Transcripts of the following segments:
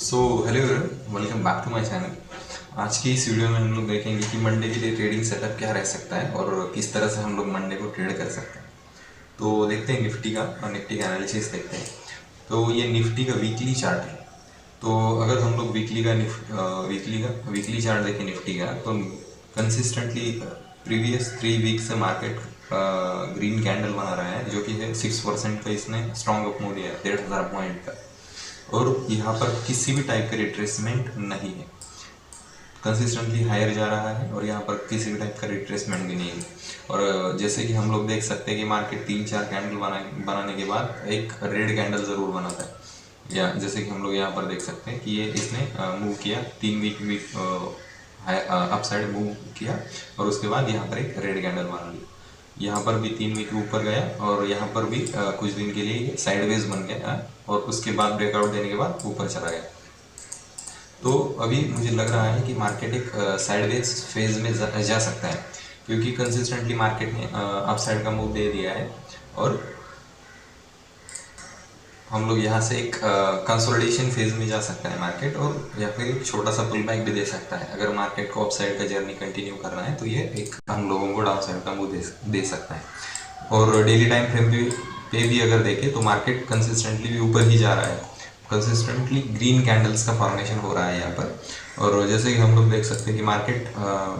So hello everyone, welcome back to my channel. आज की इस वीडियो में हम लोग देखेंगे कि मंडे के लिए ट्रेडिंग सेटअप क्या रह सकता है और किस तरह से हम लोग मंडे को ट्रेड कर सकते हैं। तो देखते हैं निफ्टी का, और निफ्टी का एनालिसिस देखते हैं। तो ये निफ्टी का वीकली चार्ट है। तो अगर हम लोग वीकली चार्ट देखें निफ्टी का, तो कंसिस्टेंटली प्रीवियस 3 वीक से मार्केट ग्रीन कैंडल बना रहा है, जो कि है 6% का। इसने स्ट्रॉन्ग अप मूव दिया है 1,500 पॉइंट का, और यहाँ पर किसी भी टाइप का रिट्रेसमेंट नहीं है। कंसिस्टेंटली हायर जा रहा है और यहाँ पर किसी भी टाइप का रिट्रेसमेंट भी नहीं है। और जैसे कि हम लोग देख सकते हैं कि मार्केट 3-4 कैंडल बनाने के बाद एक रेड कैंडल ज़रूर बनाता है। या जैसे कि हम लोग यहाँ पर देख सकते हैं कि ये इसने मूव किया, 3 वीक अप साइड मूव किया, और उसके बाद यहाँ पर एक रेड कैंडल बना ली। यहाँ पर भी 3 वीक ऊपर गया, और यहाँ पर भी कुछ दिन के लिए साइडवेज बन गया, और उसके बाद ब्रेकआउट देने के बाद ऊपर चला गया। तो अभी मुझे लग रहा है कि मार्केट एक साइडवेज फेज में जा सकता है, क्योंकि कंसिस्टेंटली मार्केट ने अप साइड का मूव दे दिया है, और हम लोग यहाँ से एक कंसोलिडेशन फेज में जा सकता है मार्केट, और या फिर एक छोटा सा पुल बैक भी दे सकता है। अगर मार्केट को अप साइड का जर्नी कंटिन्यू करना है तो ये एक हम लोगों को डाउन साइड का मूव दे सकता है। और डेली टाइम फ्रेम पे भी अगर देखें तो मार्केट कंसिस्टेंटली भी ऊपर ही जा रहा है। कंसिस्टेंटली ग्रीन कैंडल्स का फॉर्मेशन हो रहा है यहाँ पर। और जैसे कि हम लोग देख सकते हैं कि मार्केट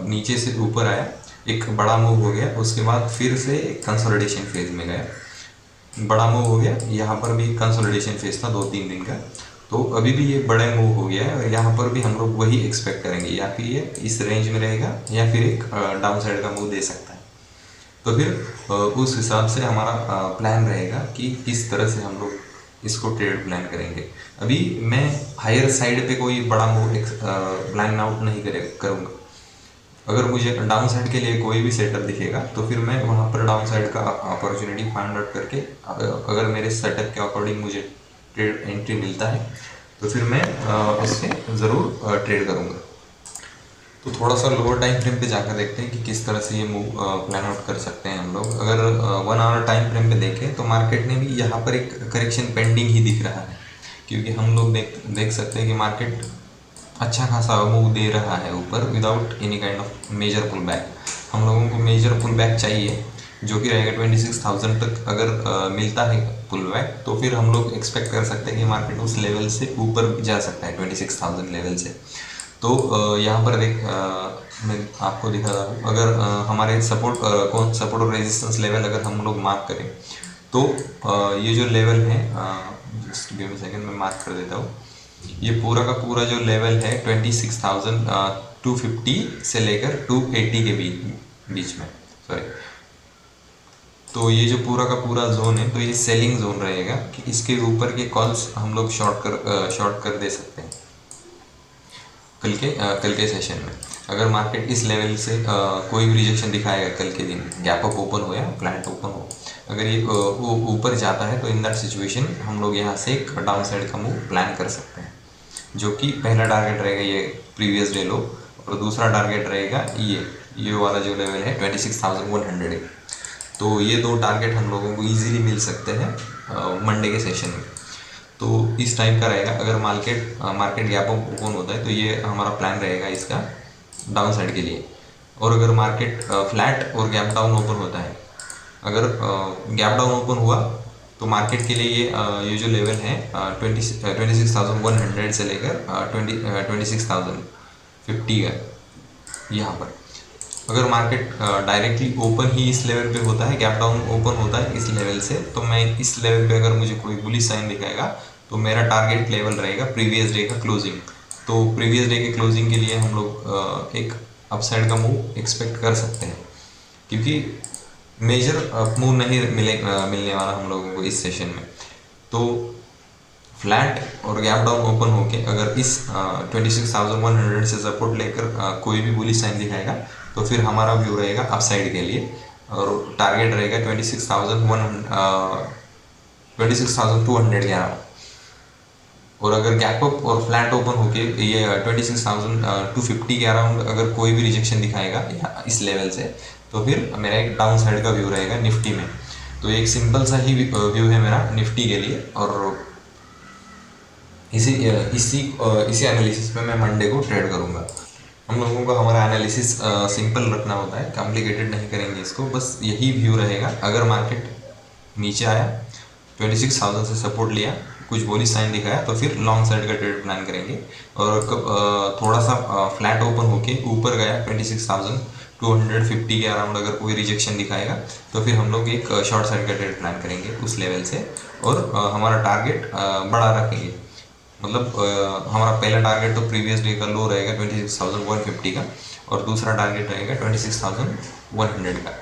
नीचे से ऊपर आया, एक बड़ा मूव हो गया, उसके बाद फिर से एक कंसोलिडेशन फेज में गया, बड़ा मूव हो गया। यहाँ पर भी कंसोलिडेशन फेज था 2-3 दिन का, तो अभी भी ये बड़ा मूव हो गया है, और यहाँ पर भी हम लोग वही एक्सपेक्ट करेंगे, या फिर ये इस रेंज में रहेगा या फिर एक डाउन साइड का मूव दे सकता है। तो फिर उस हिसाब से हमारा प्लान रहेगा कि किस तरह से हम लोग इसको ट्रेड प्लान करेंगे। अभी मैं हायर साइड पे कोई बड़ा मूव प्लान आउट नहीं करूँगा। अगर मुझे डाउन साइड के लिए कोई भी सेटअप दिखेगा तो फिर मैं वहाँ पर डाउन साइड का अपॉर्चुनिटी फाइंड आउट करके, अगर मेरे सेटअप के अकॉर्डिंग मुझे ट्रेड एंट्री मिलता है तो फिर मैं उससे ज़रूर ट्रेड करूँगा। तो थोड़ा सा लोअर टाइम फ्रेम पे जाकर देखते हैं कि किस तरह से ये मूव प्लान आउट कर सकते हैं हम लोग। अगर 1 आवर टाइम फ्रेम पे देखें तो मार्केट ने भी यहाँ पर एक करेक्शन पेंडिंग ही दिख रहा है, क्योंकि हम लोग देख सकते हैं कि मार्केट अच्छा खासा मूव दे रहा है ऊपर without any kind of major pull back. हम लोगों को मेजर पुल बैक चाहिए, जो कि रहेगा 26,000 तक। अगर मिलता है पुल बैक तो फिर हम लोग एक्सपेक्ट कर सकते हैं कि मार्केट उस लेवल से ऊपर जा सकता है 26,000 लेवल से। तो यहाँ पर मैं आपको दिखा रहा हूँ, अगर हमारे सपोर्ट और रेजिस्टेंस लेवल अगर हम लोग मार्क करें तो ये जो लेवल है, जस्ट गिव मी सेकंड, मैं मार्क कर देता हूँ। ये पूरा का पूरा जो लेवल है 26,250 से लेकर 280 के बीच में, सॉरी। तो ये जो पूरा का पूरा जोन है, तो ये सेलिंग जोन रहेगा कि इसके ऊपर के कॉल्स हम लोग शॉर्ट कर दे सकते हैं कल के सेशन में। अगर मार्केट इस लेवल से कोई भी रिजेक्शन दिखाएगा कल के दिन, गैप अप ओपन हो या फ्लैट ओपन हो, अगर ये ऊपर जाता है तो इन दैट सिचुएशन हम लोग यहाँ से एक डाउन साइड का मूव प्लान कर सकते हैं, जो कि पहला टारगेट रहेगा ये प्रीवियस डे लो, और दूसरा टारगेट रहेगा ये वाला जो लेवल है 26,100। तो ये दो टारगेट हम लोगों को ईजिली मिल सकते हैं मंडे के सेशन में। तो इस टाइप का रहेगा। अगर मार्केट गैप अप ओपन होता है तो ये हमारा प्लान रहेगा इसका डाउन साइड के लिए। और अगर मार्केट फ्लैट और गैप डाउन ओपन होता है, अगर गैप डाउन ओपन हुआ तो मार्केट के लिए ये जो लेवल है 26,100 से लेकर 26,050 का, यहाँ पर अगर मार्केट डायरेक्टली ओपन ही इस लेवल पे होता है, गैप डाउन ओपन होता है इस लेवल से, तो मैं इस लेवल पे अगर मुझे कोई बुलिश साइन दिखाएगा तो मेरा टारगेट लेवल रहेगा प्रीवियस डे का क्लोजिंग। तो प्रीवियस डे के क्लोजिंग के लिए हम लोग एक अपसाइड का मूव एक्सपेक्ट कर सकते हैं, क्योंकि मेजर मूव नहीं मिलने वाला हम लोगों को इस सेशन में। तो फ्लैट और गैप डाउन ओपन होके अगर इस 26,100 से सपोर्ट लेकर कोई भी बुलिश साइन दिखाएगा तो फिर हमारा व्यू रहेगा अपसाइड के लिए, और टारगेट रहेगा 26,200 के अराउंड। और अगर गैप अप और फ्लैट ओपन होके ये 26,250 के अराउंड अगर कोई भी रिजेक्शन दिखाएगा इस लेवल से, तो फिर मेरा एक डाउन साइड का व्यू रहेगा निफ्टी में। तो एक सिंपल सा ही व्यू है मेरा निफ्टी के लिए। और इसी इसी इसी एनालिसिस पे मैं मंडे को ट्रेड करूँगा। हम लोगों को हमारा एनालिसिस सिंपल रखना होता है, कॉम्प्लिकेटेड नहीं करेंगे इसको, बस यही व्यू रहेगा। अगर मार्केट नीचे आया, 26,000 से सपोर्ट लिया, कुछ बोलिश साइन दिखाया, तो फिर लॉन्ग साइड का ट्रेड प्लान करेंगे। और थोड़ा सा फ्लैट ओपन होके ऊपर गया 26,250 के अराउंड, अगर कोई रिजेक्शन दिखाएगा तो फिर हम लोग एक शॉर्ट साइड का ट्रेड प्लान करेंगे उस लेवल से। और हमारा टारगेट बड़ा रखेंगे। मतलब हमारा पहला टारगेट तो प्रीवियस डे का लो रहेगा 26,150 का, और दूसरा टारगेट रहेगा 26,100 का।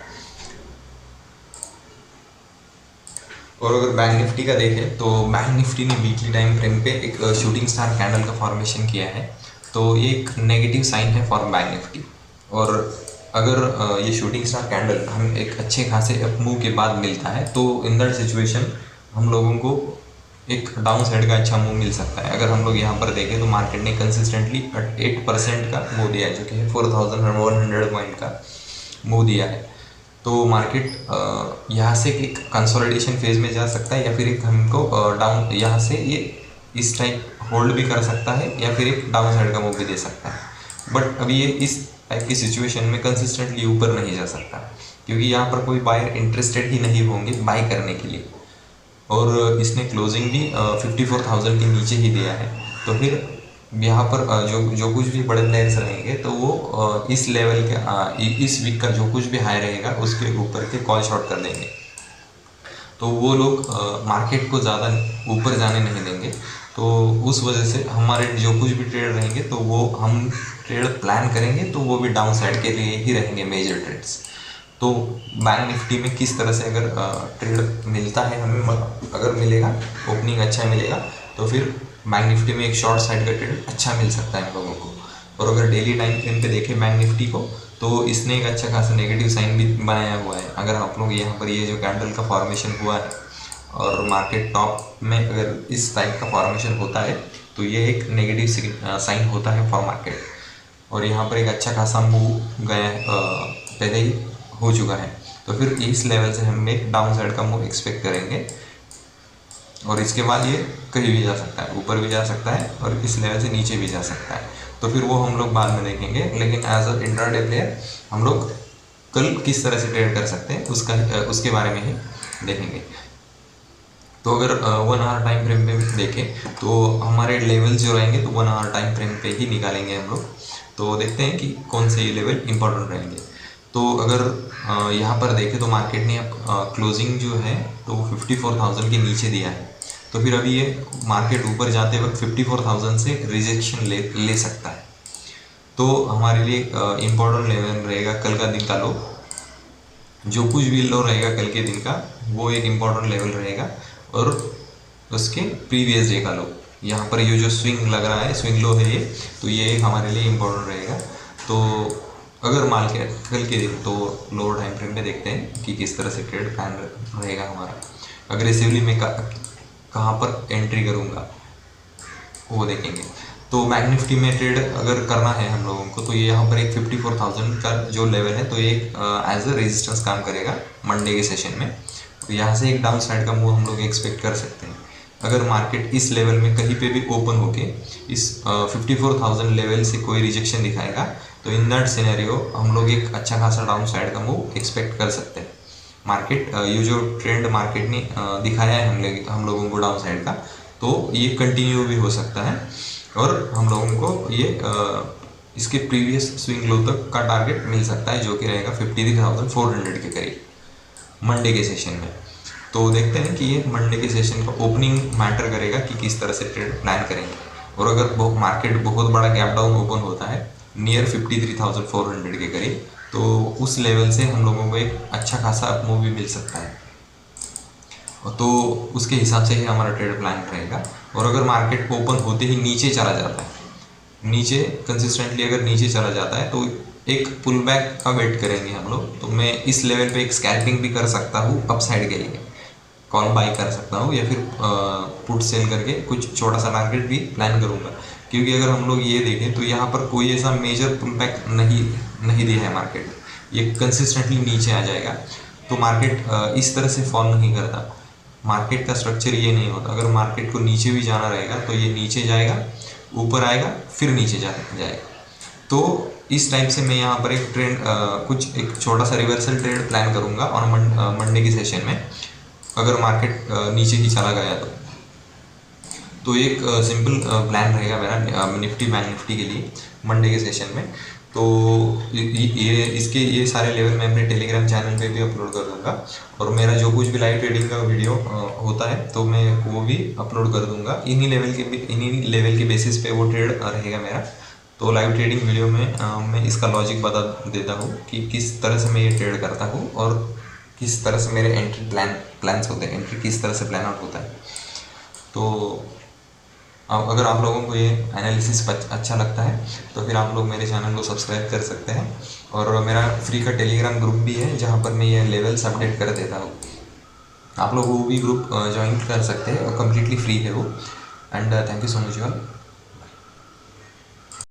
और अगर बैंक निफ्टी का देखें तो बैंक निफ्टी ने वीकली टाइम फ्रेम पे एक शूटिंग स्टार कैंडल का फॉर्मेशन किया है, तो ये एक नेगेटिव साइन है फॉर बैंक निफ्टी। और अगर ये शूटिंग स्टार कैंडल हम एक अच्छे खासे अप मूव के बाद मिलता है, तो इन दैट सिचुएशन हम लोगों को एक डाउन साइड का अच्छा मूव मिल सकता है। अगर हम लोग यहाँ पर देखें तो मार्केट ने कंसिस्टेंटली 8% का मूव दिया है, जो कि है 4,100 पॉइंट का मूव दिया है। तो मार्केट यहाँ से एक कंसोलिडेशन फेज में जा सकता है, या फिर एक हमको डाउन यहाँ से ये इस टाइप होल्ड भी कर सकता है, या फिर एक डाउन साइड का मूव भी दे सकता है। बट अभी ये इस टाइप की सिचुएशन में कंसिस्टेंटली ऊपर नहीं जा सकता, क्योंकि यहाँ पर कोई बायर इंटरेस्टेड ही नहीं होंगे बाय करने के लिए। और इसने क्लोजिंग भी 54,000 के नीचे ही दिया है। तो फिर यहाँ पर जो जो कुछ भी बड़े प्लेयर्स रहेंगे, तो वो इस लेवल के इस वीक का जो कुछ भी हाई रहेगा उसके ऊपर के कॉल शॉर्ट कर देंगे। तो वो लोग मार्केट को ज़्यादा ऊपर जाने नहीं देंगे। तो उस वजह से हमारे जो कुछ भी ट्रेड रहेंगे, तो वो हम ट्रेड प्लान करेंगे तो वो भी डाउन साइड के लिए ही रहेंगे मेजर ट्रेड्स। तो बैंक निफ्टी में किस तरह से अगर ट्रेड मिलता है हमें, अगर मिलेगा, ओपनिंग अच्छा मिलेगा, तो फिर बैंक निफ्टी में एक शॉर्ट साइड का ट्रेड अच्छा मिल सकता है हम लोगों को। और अगर डेली टाइम फ्रेम पे देखें बैंक निफ्टी को, तो इसने एक अच्छा खासा नेगेटिव साइन भी बनाया हुआ है। अगर आप लोग यहाँ पर ये जो कैंडल का फॉर्मेशन हुआ है और मार्केट टॉप में अगर इस टाइप का फॉर्मेशन होता है, तो ये एक नेगेटिव साइन होता है फॉर मार्केट। और यहाँ पर एक अच्छा खासा मूव गया पहले ही हो चुका है, तो फिर इस लेवल से हम एक डाउन साइड का मूव एक्सपेक्ट करेंगे। और इसके बाद ये कहीं भी जा सकता है, ऊपर भी जा सकता है और इस लेवल से नीचे भी जा सकता है। तो फिर वो हम लोग बाद में देखेंगे, लेकिन एज अ इंट्राडे प्लेयर हम लोग कल किस तरह से ट्रेड कर सकते हैं उसके बारे में ही देखेंगे। तो अगर 1 आवर टाइम फ्रेम पे देखें तो हमारे लेवल जो रहेंगे, तो 1 आवर टाइम फ्रेम पे ही निकालेंगे हम लोग। तो देखते हैं कि कौन से ये लेवल इंपॉर्टेंट रहेंगे। तो अगर यहाँ पर देखें तो मार्केट ने अब क्लोजिंग जो है तो 54,000 के नीचे दिया है। तो फिर अभी ये मार्केट ऊपर जाते वक्त 54,000 से रिजेक्शन ले सकता है। तो हमारे लिए इम्पोर्टेंट लेवल रहेगा कल का दिन का लो। जो कुछ भी लो रहेगा कल के दिन का, वो एक इम्पोर्टेंट लेवल रहेगा। और उसके प्रीवियस डे का लो, यहाँ पर ये जो स्विंग लग रहा है, स्विंग लो है ये, तो ये एक हमारे लिए इम्पोर्टेंट रहेगा। तो अगर मान के कल के दिन तो लोअर टाइम फ्रेम में देखते हैं कि किस तरह से ट्रेड प्लान रहेगा हमारा। अग्रेसिवली मैं कहाँ पर एंट्री करूँगा वो देखेंगे। तो बैंक निफ्टी में ट्रेड अगर करना है हम लोगों को, तो ये यहाँ पर एक 54,000 का जो लेवल है, तो ये एज अ रेजिस्टेंस काम करेगा मंडे के सेशन में। तो यहाँ से एक डाउन साइड का मूव हम लोग एक्सपेक्ट कर सकते हैं। अगर मार्केट इस लेवल में कहीं पे भी ओपन होके इस 54,000 लेवल से कोई रिजेक्शन दिखाएगा, तो इन दैट सिनेरियो हम लोग एक अच्छा खासा डाउन साइड का मूव एक्सपेक्ट कर सकते हैं। मार्केट ये जो ट्रेंड मार्केट ने दिखाया है हम लोगों को डाउन साइड का, तो ये कंटिन्यू भी हो सकता है। और हम लोगों को ये इसके प्रीवियस स्विंग लो तक का टारगेट मिल सकता है, जो कि रहेगा 53,400 के करीब मंडे के सेशन में। तो देखते हैं कि ये मंडे के सेशन का ओपनिंग मैटर करेगा कि किस तरह से ट्रेड प्लान करेंगे। और अगर मार्केट बहुत बड़ा गैप डाउन ओपन होता है नियर 53,400 के करीब, तो उस लेवल से हम लोगों को एक अच्छा खासा अप मूव भी मिल सकता है। तो उसके हिसाब से ही हमारा ट्रेड प्लान रहेगा। और अगर मार्केट ओपन होते ही नीचे चला जाता है, नीचे कंसिस्टेंटली अगर नीचे चला जाता है, तो एक पुल बैक का वेट करेंगे हम लोग। तो मैं इस लेवल पे एक स्कैल्पिंग भी कर सकता हूँ अप साइड के लिए, कॉल बाई कर सकता हूँ, या फिर पुट सेल करके कुछ छोटा सा टारगेट भी प्लान करूँगा। क्योंकि अगर हम लोग ये देखें तो यहाँ पर कोई ऐसा मेजर पुल बैक नहीं दिया है मार्केट, ये कंसिस्टेंटली नीचे आ जाएगा। तो मार्केट इस तरह से फॉल नहीं करता। मार्केट का स्ट्रक्चर ये नहीं होता। अगर मार्केट को नीचे भी जाना रहेगा तो ये नीचे जाएगा, ऊपर आएगा, फिर नीचे जाएगा। तो इस टाइप से मैं यहाँ पर एक ट्रेंड कुछ एक छोटा सा रिवर्सल ट्रेड प्लान करूँगा और मंडे की सेशन में, अगर मार्केट नीचे ही चला गया तो एक सिंपल प्लान रहेगा मेरा निफ्टी बैंक निफ्टी के लिए मंडे के सेशन में। तो इसके ये सारे लेवल मैं अपने टेलीग्राम चैनल पे भी अपलोड कर दूंगा, और मेरा जो कुछ भी लाइव ट्रेडिंग का वीडियो होता है तो मैं वो भी अपलोड कर दूंगा। इन्हीं लेवल के बेसिस पे वो ट्रेड रहेगा मेरा। तो लाइव ट्रेडिंग वीडियो में मैं इसका लॉजिक बता देता हूँ कि किस तरह से मैं ये ट्रेड करता हूँ और किस तरह से मेरे एंट्री प्लान्स होते हैं, एंट्री किस तरह से प्लान आउट होता है। तो अगर आप लोगों को ये एनालिसिस अच्छा लगता है तो फिर आप लोग मेरे चैनल को सब्सक्राइब कर सकते हैं, और मेरा फ्री का टेलीग्राम ग्रुप भी है जहाँ पर मैं ये लेवल्स अपडेट कर देता हूँ। आप लोग वो भी ग्रुप ज्वाइन कर सकते हैं और कम्प्लीटली फ्री है वो। And thank you so much all.